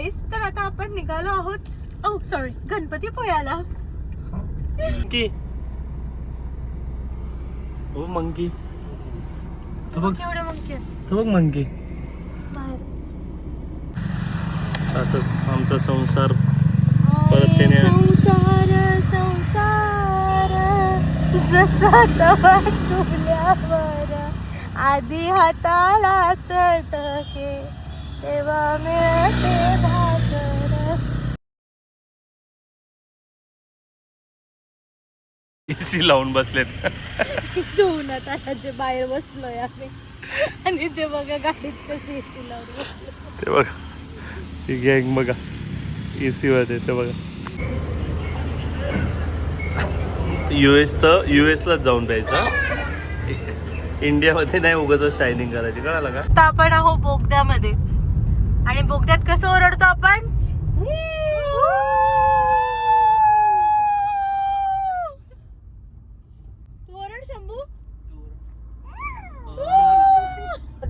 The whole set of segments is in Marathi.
गाईस, तर आता आपण निघालो आहोत सॉरी गणपतीपुळ्याला. मंकी ओ मंकी तो बघ केवढे मंकी तो बघ मंकी. बाहेर असंच आमचा संसार परत त्याने संसार संसार जसा तवा चुल्यावर आधी हाताला चटके तेव्हा मिळते भाकर. एसी लावून बसलेत. उन्हात आताचे बाहेर बसलोय आम्ही आणि ते बघा गाडीत कशी एसी लावून बसलो. ते बघा ती गँग बघा एसी मध्ये. ते बघा US लाच जाऊन प्यायचं. इंडियामध्ये नाही उगाच शायनिंग करायची. कळालं का? आता आपण आहो बोगद्यामध्ये आणि बोगद्यात कसं ओरडतो आपण. तू ओरड शंभू.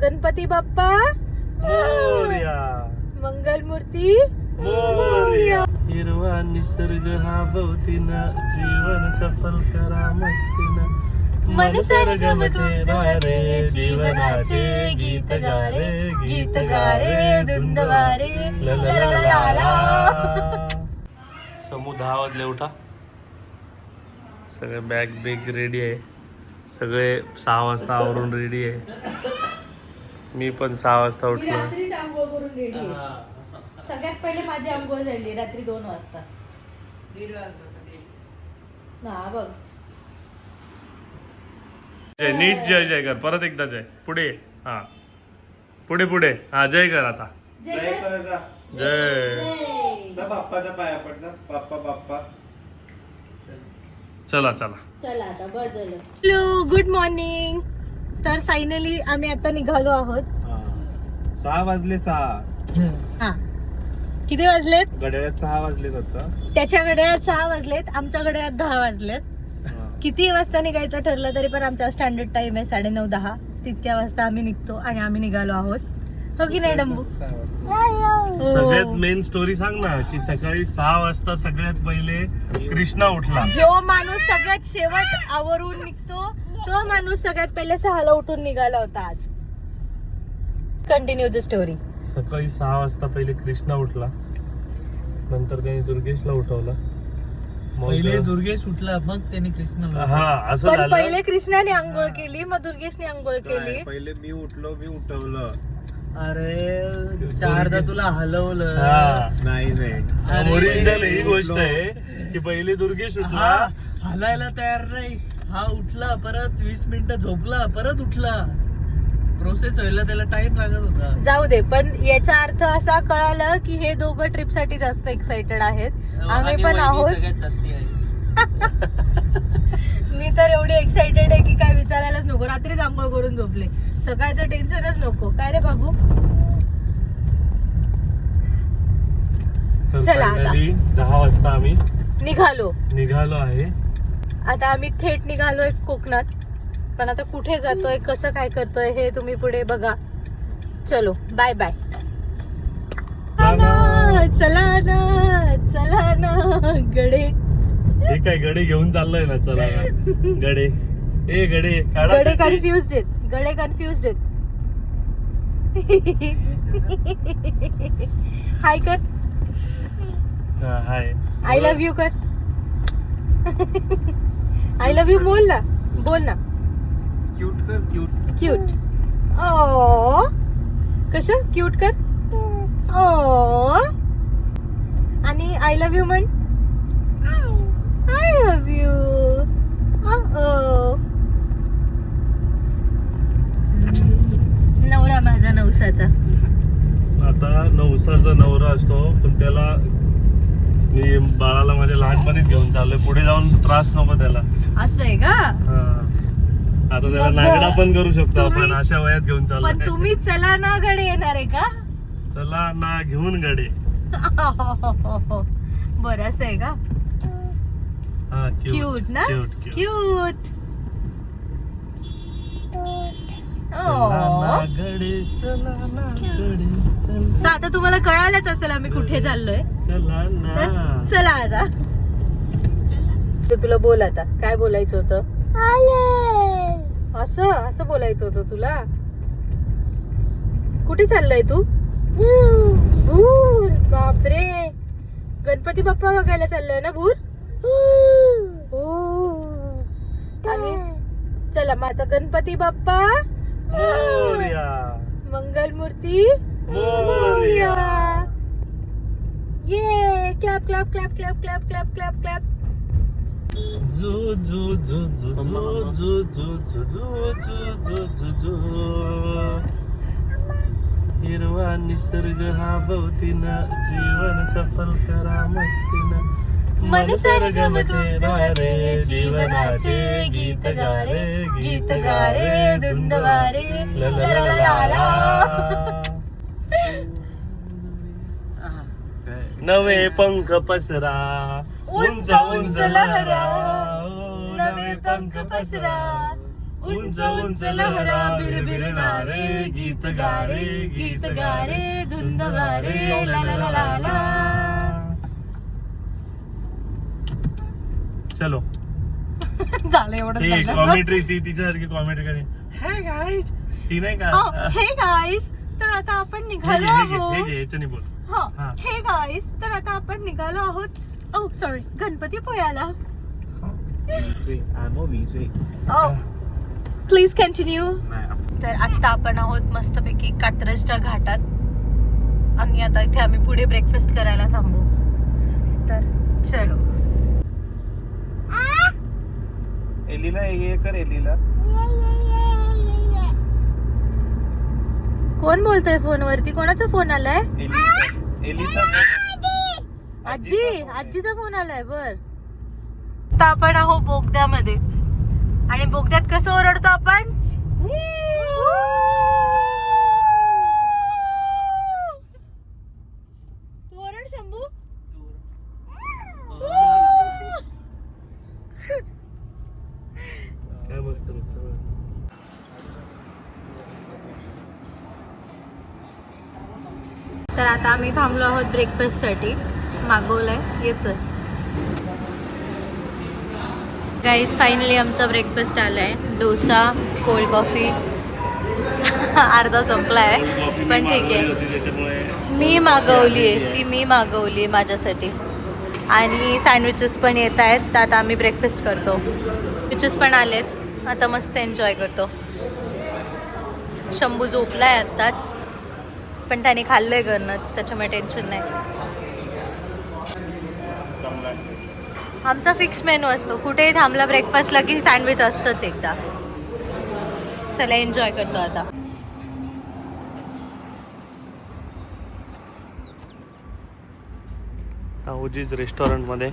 गणपती बाप्पा मोरया मंगलमूर्ती मोरया. हिरवा निसर्ग हा भोवतीनं जीवन सफल करा मस्तीनं. मन सरगमचे रे जीवनाचे गीत गारे धुंद वारे ला ला ला ला ला. समूह 10 वाजले उठा. सगळे बॅग बिग रेडी आहे. सगळे 6 वाजता आवरून रेडी आहे. मी पण 6 वाजता उठलो. रात्रीच आंघोळ करून रेडी आहे. सगळ्यात पहिले माझी आंघोळ झाली रात्री 2 वाजता. 1:30 वाजता ना बघ. जय नीट जय जय कर. परत एकदा जय. पुढे हा पुढे पुढे हा जय कर. आता जय बाप्पाच्या पाया पडला. बाप्पा बाप्पा. चला चला चला आता बजलं. Hello good morning. तर फायनली आम्ही आता निघालो आहोत. 6 वाजले. 6 हा किती वाजलेत? घड्याळात 6 वाजलेत आता. त्याच्या घड्याळात 6 वाजलेत. आमच्या घड्याळात 10 वाजलेत. किती वाजता निघायचं ठरलं तरी पण आमचा स्टँडर्ड टाइम आहे 9:30-10. तितक्या वाजता आम्ही निघतो आणि आम्ही निघालो आहोत. हो की नाही डंबू? सगळ्यात मेन स्टोरी सांग ना की सकाळी 6 वाजता सगळ्यात पहिले कृष्णा उठला. जो माणूस सगळ्यात शेवट आवरून निघतो तो माणूस सगळ्यात पहिले 6ला उठून निघाला होता आज. Continue the story. सकाळी 6 वाजता पहिले कृष्णा उठला. नंतर त्याने दुर्गेशला उठवला. पहिले दुर्गेश उठला मग त्याने कृष्णा. हा असं पण झालं. पहिले कृष्णाने आंघोळ केली मग दुर्गेशने आंघोळ केली. पहिले मी उठलो. मी उठवलं. अरे 4दा तुला हलवलं. हा नाही अरे, ओरिजिनल ही गोष्ट आहे की पहिले दुर्गेश उठला. हा हलायला तयार नाही. हा उठला परत 20 मिनिटं झोपला परत उठला. प्रोसेस व्हायला त्याला टाइम लागत होता. जाऊ दे. पण याचा अर्थ असा कळाला की हे दोघं ट्रिप साठी जास्त एक्साइटेड आहेत. आम्ही आणि पण वहिनी आहोत. सगळ्यात जास्ती आहे. मी तर एवढी एक्साइटेड आहे की काय विचारायलाच नको. रात्रीच आंघोळ करून झोपले. सकाळचं टेन्शनच नको. काय रे बाबू. तर चला आता. finally 10 वाजता आम्ही निघालो आहे. आता आम्ही थेट निघालोय कोकणात. पण आता कुठे जातोय कसं काय करतोय हे तुम्ही पुढे बघा. चलो बाय बाय. चला ना गडे. हे काय गडे घेऊन चाललोय ना. चला ना गडे. ए गडे काढा. गडे कन्फ्युज्ड आहेत. गडे कन्फ्युज्ड आहेत. हाय कर. हाय आय लव्ह यू कर. आय लव्ह यू बोल ना. क्यूट कर. क्यूट. क्यूट. ओ कसं क्यूट कर. ओ आणि आय लव्ह यू म्हण. I love you. नवरा माझा नवसाचा. आता नवसाचा नवरा असतो पण त्याला मी बाळाला माझ्या लहानपणीच घेऊन चाललोय. पुढे जाऊन त्रास नको त्याला. असं आहे का? आता त्याला मग नागडा पण करू शकतो आपण. तुम्ही- अशा वयात घेऊन पण चाललोय. तुम्ही चला ना गडे येणार आहे का? चला ना घेऊन गडे. बरं असं आहे का? हा क्यूट ना. Cute cute. गडे चला ना गडे चला. तर आता तुम्हाला कळालंच असेल आम्ही कुठे चाललोय. चला तर ना. चला आता. तर तुला बोल आता काय बोलायचं होतं. असं असं बोलायचं होतं तुला. कुठे चाललाय तू. भूर. बापरे, गणपती बाप्पा बघायला चाललाय ना भूर. हो. आणि चला मग आता गणपती बाप्पा मोरया. मंगलमूर्ती मोरया. ये clap clap clap clap clap clap clap clap. जो जो जो जो जो जो जो जो जो जो जो जो जो. हिरवा निसर्ग हा भोवतीनं जीवन सफल करा मस्तीनं. मन सरगमते रे जीवनाचे गीत गा रे गीत गा रे धुंद वारे ला ला ला ला ला. नवे पंख पसरा उंच उंच लहरा. नवे पंख पसरा उंच उंच लहरा. बिरबिर नारे गीत गा रे गीत गा रे धुंद वारे ला ला ला ला ला. चलो. झालं एवढं ती कॉमेंट्री ती तिच्यासारखी कॉमेंट्री करी. हे गाईज ती नाही का. हे गाईस, तर आता आपण हे निघालो घे, हे घे, हे आहोत. घे, याच्याने बोल. हा. हे गाईस, तर आता आपण निघालो आहोत. ओ सॉरी, गणपतीपुळ्याला. Please continue. तर आता आपण आहोत मस्तपैकी कात्रजच्या घाटात आणि आता इथे आम्ही पुढे ब्रेकफास्ट करायला थांबू. तर चलो. एलीला ये कर. एलीला कोण बोलतोय फोनवरती. कोणाचा फोन आलाय. एलीचा आजी. आजीचा फोन आलाय. बर. आता आपण आहोत बोगद्यामध्ये आणि बोगद्यात कसं ओरडतो आपण. तू ओरड शंभू. काय मस्त मस्त. तर आता आम्ही थांबलो आहोत ब्रेकफास्ट साठी. मागवलंय, येतोय. गाईज फायनली आमचा ब्रेकफास्ट आलाय. Dosa, cold coffee. अर्धा संपलाय पण ठीक आहे. मी मागवली आहे ती. मी मागवली आहे माझ्यासाठी. आणि सँडविचेस पण येत आहेत. तर आता आम्ही ब्रेकफास्ट करतो. सँडविचेस पण आलेत. आता मस्त एन्जॉय करतो. शंभू झोपलाय आत्ताच, पण त्याने खाल्लंय घरनंच, त्याच्यामुळे टेन्शन नाही. आमचा फिक्स मेनू असतो. कुठेही थांबला ब्रेकफास्टला की सँडविच असतंच एकदा. चला एन्जॉय करतो आता. ताऊजीज रेस्टॉरंटमध्ये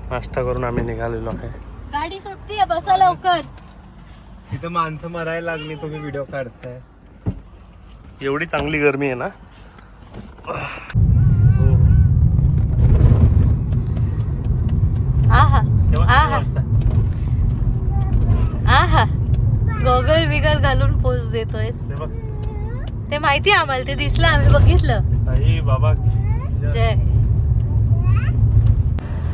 नाश्ता करून आम्ही निघालेलो आहे. गाडी सुटतीये, बसा लवकर. तिथं माणसं मरायला लागली. तुम्ही व्हिडिओ काढताय. एवढी चांगली गरमी आहे ना. आहा आहा आहा. गॉगल बिगल घालून पोज देतोय. ते माहिती आम्हाला. ते दिसलं, आम्ही बघितलं. साई बाबा जय.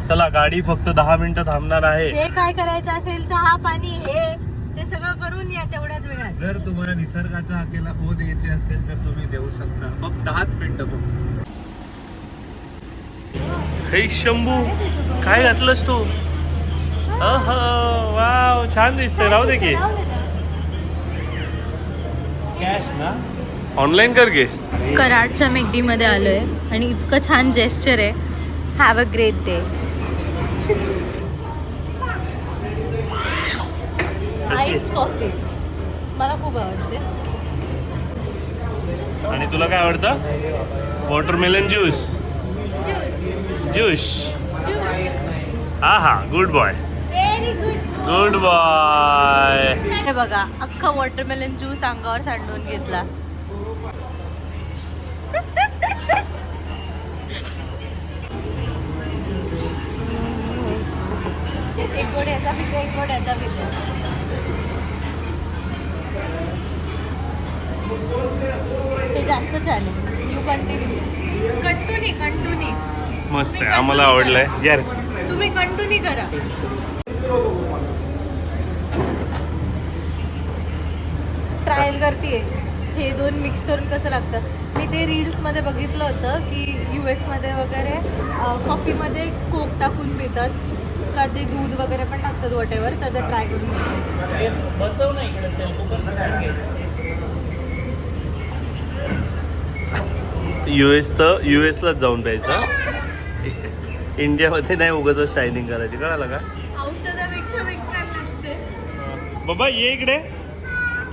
चला, गाडी फक्त 10 मिनिटं थांबणार आहे. जे काय करायचं असेल, चहा पाणी हे ते सगळं करून या तेवढ्याच वेळात. जर तुम्हाला निसर्गाचा हाकेला ओ द्यायचे असेल तर तुम्ही देऊ शकता. मग 10 मिनिटं फक्त. हे शंभू, काय घातलंस तू. वाव, छान दिसतंय. राहू दे की. कॅश ना. ऑनलाईन कर घे. कराडच्या मेगडी मध्ये आलोय आणि इतकं छान जेस्चर आहे. Have a great day. Iced coffee मला खूप आवडते. आणि तुला काय आवडतं. Watermelon juice. ज्यूस. हा हा, good boy. Very good. Good boy. हे बघा, अख्खा वॉटरमेलन ज्यूस अंगावर सांडून घेतला. एक गोड याचा पिके, एक गोड याचा पिके. जास्त छान आहे. यू कंटिन्यू मस्त आहे, आम्हाला आवडलंय. यार तुम्ही कंटिन्यू करा. ट्रायल करते हे दोन मिक्स करून कसं लागतं. मी ते रील्समध्ये बघितलं होतं की US मध्ये वगैरे कॉफीमध्ये कोक टाकून पितात का ते दूध वगैरे पण टाकतात वॉटेवर. त्याचं ट्राय करून बसव ना इकडे US लाच जाऊन प्यायचं. इंडियामध्ये नाही उगाच शायनिंग करायची, कळालं का? औषधापेक्षा बेकार लागते. बाबा ये इकडे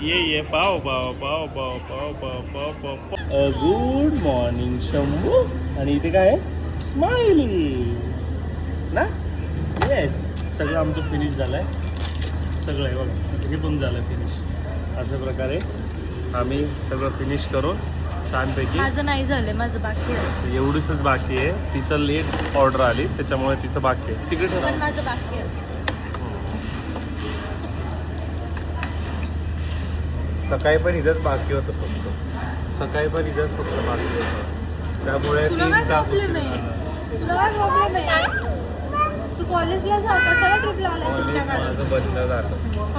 ये पाव पाव पाव पाव पाव पाव पाव पाव. Good morning Shambhu. आणि इथे काय आहे? स्माइली ना. येस, सगळं आमचं फिनिश झालंय. सगळं आहे बघा, हे पण झालं फिनिश. अशा प्रकारे आम्ही सगळं फिनिश करून छानपैकी. माझं नाही झालंय, माझं बाकी आहे. एवढीच बाकी आहे. तिचं लेट ऑर्डर आली त्याच्यामुळे तिचं बाकी आहे. तिकडे पण ठरव. माझं बाकी आहे. सकाळी पण इथंच बाकी होतं फक्त. सकाळी पण इथंच फक्त बाकी होतं. त्यामुळे तुला 3 काय तास प्रॉब्लेम आहे? तुला काय प्रॉब्लेम आहे? तू कॉलेजला जा, कशाला ट्रिपला आला सुट्ट्या काढून? माझं बंद झालं.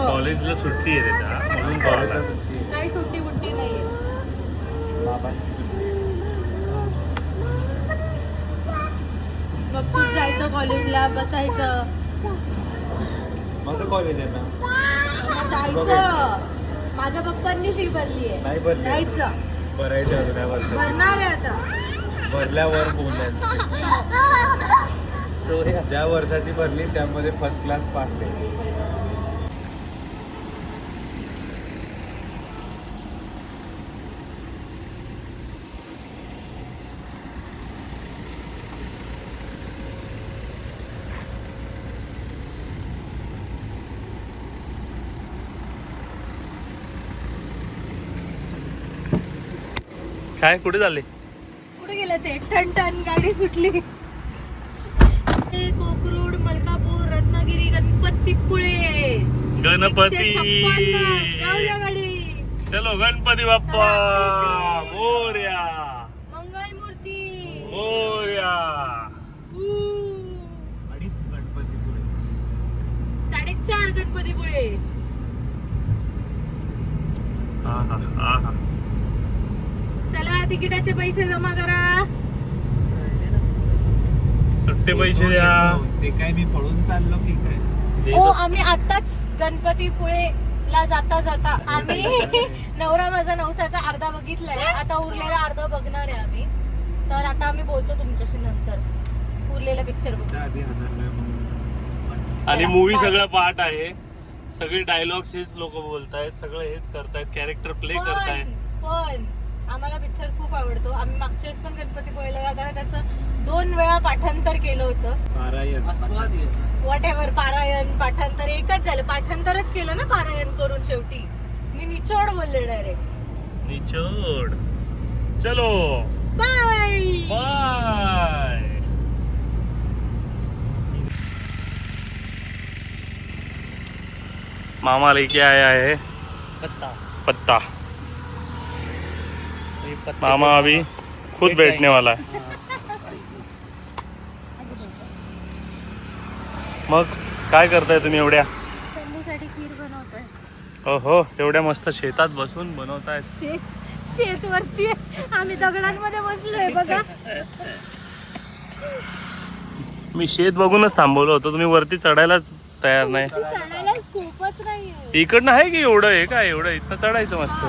कॉलेजला सुट्टी आहे त्याच्या म्हणून कॉलेजला. काही सुट्टी बुट्टी नाहीये. मग तू जायचं कॉलेजला, बसायचं, माझं कॉलेज आहे ना. जायचं. माझ्या पप्पांनी फी भरली आहे. नाही भरली. जायचं. भरायचं अजून या वर्षात. भरणार आहे आता. भरल्यावर बोलायचं. ज्या वर्षाची भरली त्यामध्ये फर्स्ट क्लास पास आहे. काय कुठे चालले? कुठे गेले ते? ठणठण गाडी सुटली. कोकरूड, मलकापूर, रत्नागिरी, गणपतीपुळे. गणपती. 156. जाऊ द्या गाडी. चलो गणपती बाप्पा मोरया. मंगलमूर्ती. मोरया. 2.5 गणपतीपुळे. 4.5 गणपतीपुळे. चला तिकिटाचे पैसे जमा करा. सुट्टे पैसे द्या. ते काय मी पळून चाललो की काय? हो, आम्ही आताच गणपतीपुळेला जाता आम्ही नवरा माझा नवसाचा अर्धा बघितलाय. आता उरलेला अर्धा बघणार आहे आम्ही. तर आता आम्ही बोलतो तुमच्याशी नंतर. उरलेला पिक्चर बघू. आधी 1000 आणि मूवी सगळं पार्ट आहे. सगळे डायलॉग्स हेच लोक बोलतायत, सगळं हेच करतायत, कॅरेक्टर प्ले करतायत. पण आम्हाला पिक्चर खूप आवडतो. आम्ही मागच्या वेळेस पण गणपतीपुळेला जाताना त्याचं 2 वेळा पाठांतर केलं होतं. पारायण. आस्वाद येतो. वॉट एव्हर, पारायण पाठांतर एकच झालं. पाठांतरच केलं ना पारायण करून शेवटी. मी निचोड बोलले डायरेक्ट. निचोड. चलो बाय बाय. मामा लेके आया है पत्ता. मामा अभी खुद बैठने वाला है. मग काय करताय तुम्ही एवढ्या? शंभूसाठी खीर बनवतोय. हो, एवढ्या मस्त शेतात बसून बनवतायत. शेतवरती आम्ही दगडांमध्ये बसलोय बघा. मी शेत बघूनच थांबवलं होतं, तुम्ही वरती चढायलाच तयार नाही. चढायला स्कोपच नाहीये. इकडनं आहे की एवढं आहे काय? एवढं इथं चढायचं मस्त.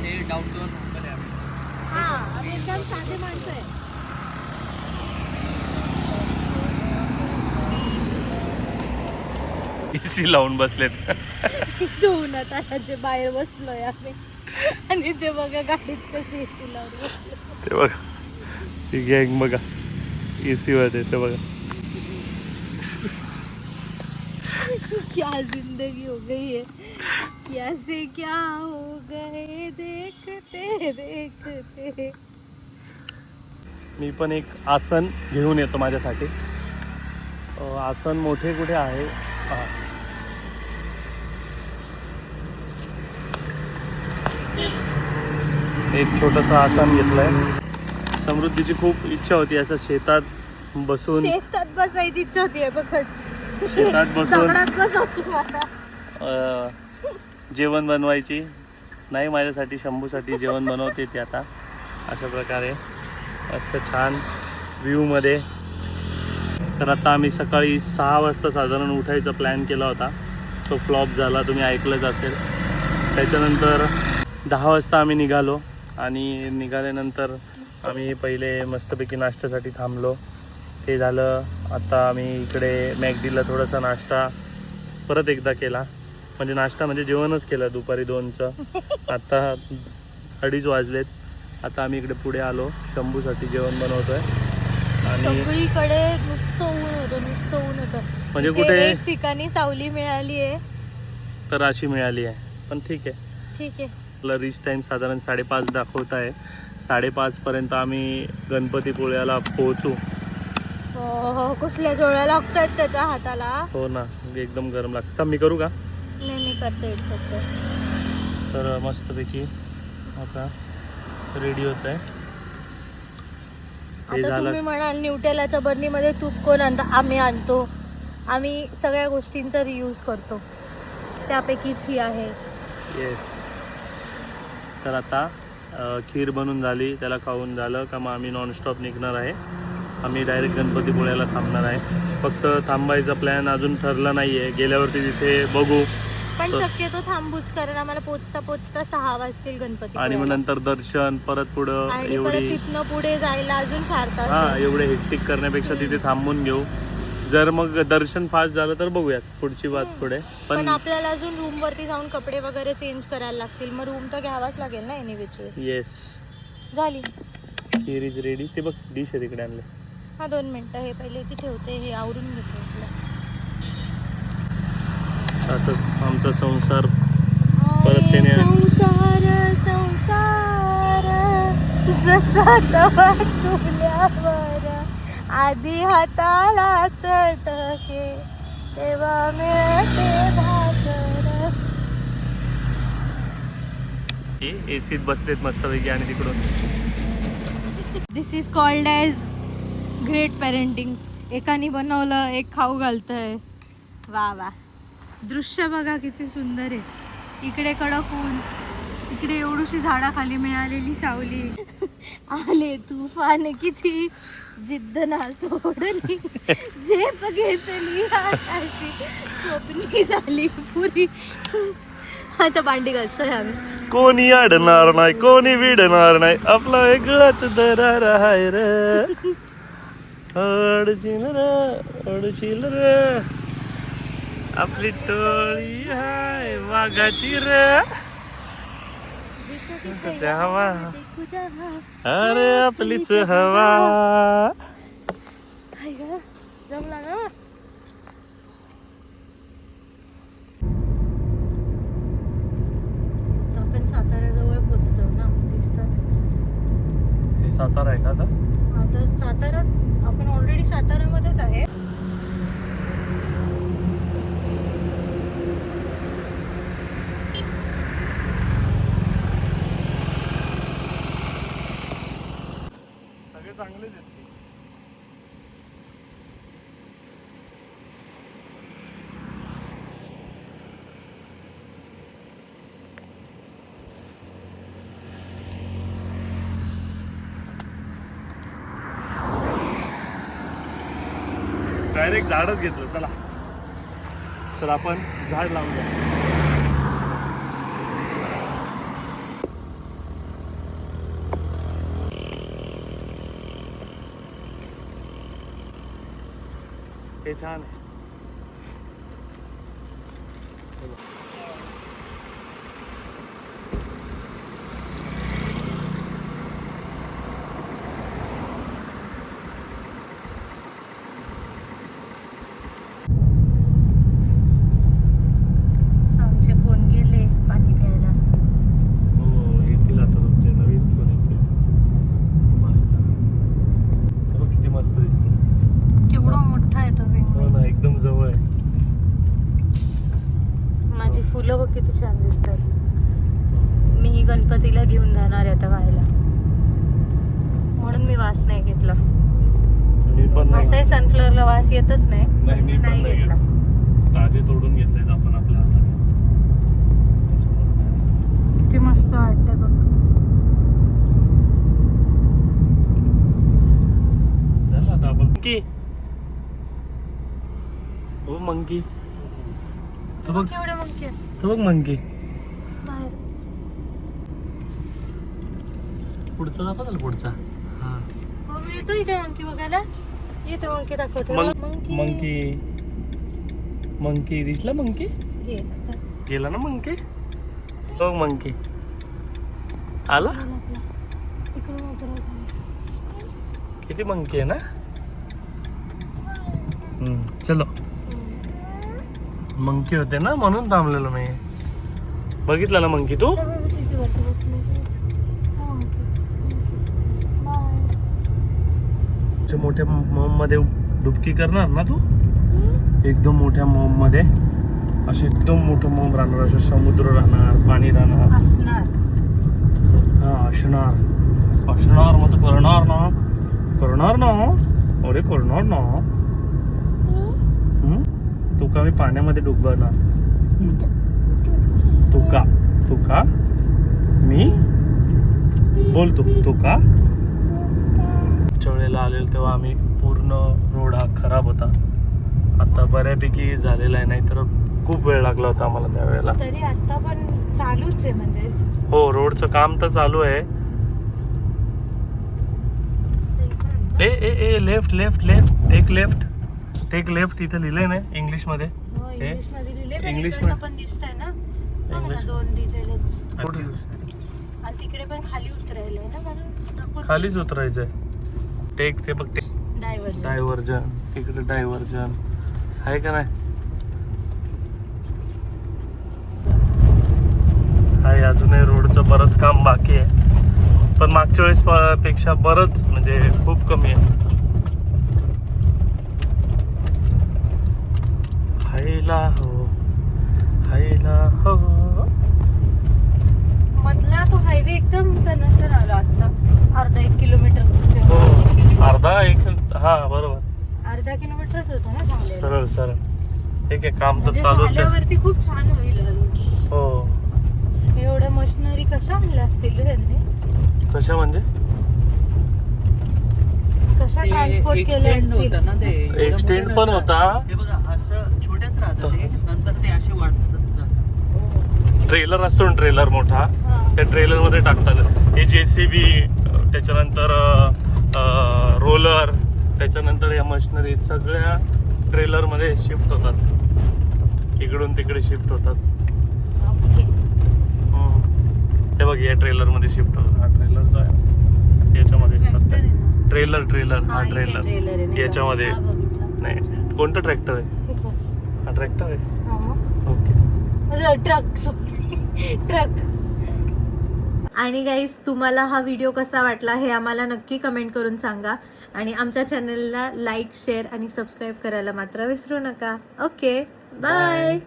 ते डाऊन टू अर्थ आहे आम्ही. हा, आम्ही एकदम साधे माणसं आहे. एसी लावून बसलेत. उन्हात आल्याचे बाहेर बसलोय आम्ही. आणि ते बघा गाडीत कशी एसी लावून बसलो. ते बघा, ती गँग बघा एसी वर ते बघा. क्या जिंदगी हो गई है, क्या से क्या हो गए देखते देखते. मी पण एक आसन घेऊन येतो माझ्यासाठी. आसन मोठे कुठे आहे? पहा. एक छोटंसं आसन घेतलंय. समृद्धीची खूप इच्छा होती असं शेतात बसून बसायची इच्छा होती बघ. शेतात बसून दगडात बसवते मला. जेवण बनवायची. नाही, माझ्यासाठी शंभूसाठी जेवण बनवते ती आता. अशा प्रकारे मस्त छान व्ह्यूमध्ये. तर आता आम्ही सकाळी 6 वाजता साधारण उठायचा प्लॅन केला होता. तो फ्लॉप झाला, तुम्ही ऐकलंच असेल. त्याच्यानंतर 10 वाजता आम्ही निघालो आणि निघाल्यानंतर आम्ही पहिले मस्तपैकी नाश्त्यासाठी थांबलो. ते झालं. आता आम्ही इकडे मॅगडीला थोडासा नाश्ता परत एकदा केला. म्हणजे नाश्ता म्हणजे जेवणच केलं दुपारी 2चं. आता 2:30 वाजलेत. आता आम्ही इकडे पुढे आलो, शंभूसाठी जेवण बनवतोय. आणि सगळीकडे नुसतं ऊन होतं. म्हणजे इथे कुठे एक ठिकाणी सावली मिळाली आहे. तर अशी मिळाली आहे, पण ठीक आहे. ठीक आहे. आपला रीच टाईम साधारण 5:30 दाखवत आहे. 5:30 पर्यंत आम्ही गणपतीपुळ्याला पोहोचू. हो, कुठल्या जोड्या लागतात त्याच्या हाताला. हो ना, एकदम गरम लागतं. मी करू का? नाही, मी करते फक्त. तर मस्तपैकी आता रेडी होत आहे. हे आता झालं. तुम्ही म्हणाल न्यूटेलाच्या बर्नीमध्ये तूप कोण आणतं? आम्ही आणतो. आम्ही सगळ्या गोष्टींचा रियूज करतो. त्यापैकीच ही आहे. येस. तर आता खीर बनून झाली, त्याला खाऊन झालं का मग आम्ही नॉनस्टॉप निघणार आहे. आम्ही डायरेक्ट गणपतीपुळ्याला थांबणार आहे. फक्त थांबायचा प्लॅन अजून ठरला नाही आहे. गेल्यावरती तिथे बघू. पण शक्यतो थांबूच, कारण आम्हाला पोचता 6 वाजतील गणपती. आणि मग नंतर दर्शन परत पुढं आणि परत एवढी तिथनं पुढे जायला अजून 4 तास. हां, एवढे हेक्टिक करण्यापेक्षा तिथे थांबून घेऊ. जर मग दर्शन फास्ट झालं तर बघूयात पुढची बात पुढे. पण आपल्याला अजून रूम वरती जाऊन कपडे वगैरे चेंज करायला लागतील. मग रूम तर घ्यावाच लागेल ना एनिवेच. येस. झाली खीर इज रेडी. ते बघ डिश आहे तिकडे आणले. हा 2 मिनिटं हे पहिले इथे ठेवते, हे आवरून घेते. असंच आमचा संसार परत त्याने संसार जसा तवा चुल्यावर आधी हाताला चटके तेव्हा मिळते भाकर. एसीत बसलेत मस्तपैकी आणि तिकडून this is called as great parenting. एकाने बनवलं, एक खाऊ घालतंय. वा वा. दृश्य बघा किती सुंदर आहे. इकडे कडक ऊन, इकडे एवढीशी झाडाखाली मिळालेली सावली. आले तुफान किती जिद्द ना सोडली, झेप घेतली आकाशी स्वप्नी झाली पुरी. आता भांडी घालतोय आम्ही. कोणी अडणार नाही, कोणी विडणार नाही, आपला वेगळाच दरार आहे रे. अडशील रे, अडशील रे, आपली टोळी हाय वाघाची रे. हवा अरे आपलीच हवा. जमला ना. आपण साताऱ्याजवळ पोचतो ना, दिसतात. हे सातारा आहे का आता? आता सातारा, आपण ऑलरेडी साताऱ्यामध्येच आहे. सगळे चांगलेच आहेत. डायरेक्ट झाडच घेतलं. चला तर आपण झाड लावूया. हे छान आहे. आमचे फोन गेले पाणी प्यायला. हो, येतील आता तुमचे नवीन फोन येतील. मस्त. तर बघ किती मस्त दिसतं. केवढा मोठा आहे तो हो विंडो. ना, एकदम जवळ आहे. माझी फुलं बघ किती छान दिसतात. मी ही गणपतीला घेऊन जाणार आहे आता बाहेर. वास नाही घेतला. मी पण असं नाही. सनफ्लॉवरला वास येतच नाही. नाही, मी पण नाही नाही घेतला. ताजे तोडून घेतलेत आपण आपल्या हाताने. किती मस्त वाटतंय बघ. झालं आता आपण मंकी. हो मंकी. तो बघ, केवढे मंकी आहेत तो बघ मंकी. बाहेर. पुढचा दाखव त्याला पुढचा. हा हो, येतो इथे मंकी बघायला. येते मंकी दाखवतो. मंकी. मंकी दिसला मंकी. घे. गेला ना मंकी. बघ मंकी आला. तिकडून उतरवतो. किती मंकी आहे ना. चलो. मंकी होते ना म्हणून थांबलेलो मी. बघितलं ना मंकी तू. किती वरती बसले. मोठ्या मॉम मध्ये डुबकी करणार ना तू. एकदम मोठ्या मॉम मध्ये असे एकदम मोठं मॉम राहणार. असं समुद्र राहणार, पाणी राहणार. असणार. हा असणार. असणार मग तू करणार ना. करणार ना. अरे करणार ना. तुका मी पाण्यामध्ये डुबवणार. तुका तुका मी बोल तुका. वेळेला आलेलो तेव्हा आम्ही पूर्ण रोड हा खराब होता. आता बऱ्यापैकी झालेला आहे. नाही तर खूप वेळ लागला होता आम्हाला त्यावेळेला. तरी आता पण चालूच आहे म्हणजे. हो रोडचं काम तर चालू आहे. ए ए ए left left left take left. Take left इथं लिहिलंय ना इंग्लिश मध्ये. इंग्लिश मध्ये लिहिले पण इंग्लिश इकडनं मध्ये. पण दिसतंय ना. बघ ना, इंग्लिश. 2 लिहिलेले. कुठे? आणि तिकडे पण खाली उतरायलंय ना म्हणून खालीच उतरायचंय. टेक ते बघ टेक. डायव्हर्जन. डायव्हर्जन. तिकडे डायव्हर्जन आहे का नाही. आहे अजूनही रोडचं बरंच काम बाकी आहे. पण मागच्या वेळेस पेक्षा बरंच म्हणजे खूप कमी आहे. हायला हो हायला हो. मधला तो हायवे एकदम सनसर आला आता. अर्धा 1 किलोमीटर. हो अर्धा 1. हा बरोबर. अर्धा किलोमीटरच होता ना चांगले. सरळ सरळ. ठीक आहे काम तर म्हणजे चालूच आहे. झाल्यावरती खूप छान होईल अजून. हो. एवढ्या मशिनरी कशा आणल्या असतील रे त्यांनी. कशा म्हणजे कशा ट्रान्सपोर्ट केल्या एक्सटेंड असतील. होतं ना ते. एवढं एक्सटेंड मोठं पण नसतं. होता. हे बघा असं छोटेच राहतात ते. नंतर ते असे वाढतात जातात. ट्रेलर असतो ना ट्रेलर मोठा. हा. त्या ट्रेलर मध्ये टाकतात. हे JCB त्याच्यानंतर रोलर त्याच्यानंतर या मशिनरी सगळ्या ट्रेलर मध्ये शिफ्ट होतात. इकडून तिकडे शिफ्ट होतात. ओके. हे बघ या ट्रेलर मध्ये शिफ्ट होतात. हा ट्रेलर जो आहे याच्यामध्ये ट्रॅक्टर आहे ना. ट्रेलर ट्रेलर हा इथे ट्रेलर trailer आहे ना. याच्यामध्ये. हा, बघितला. नाही कोणतं ट्रॅक्टर आहे. हे बघ. हा ट्रॅक्टर आहे. हा मग. ओके. ट्रक. आणि गाईस तुम्हाला हा व्हिडिओ कसा वाटला हे आम्हाला नक्की कमेंट करून सांगा. आणि आमच्या चॅनलला लाईक शेअर आणि सबस्क्राईब करायला मात्र विसरू नका. Okay bye.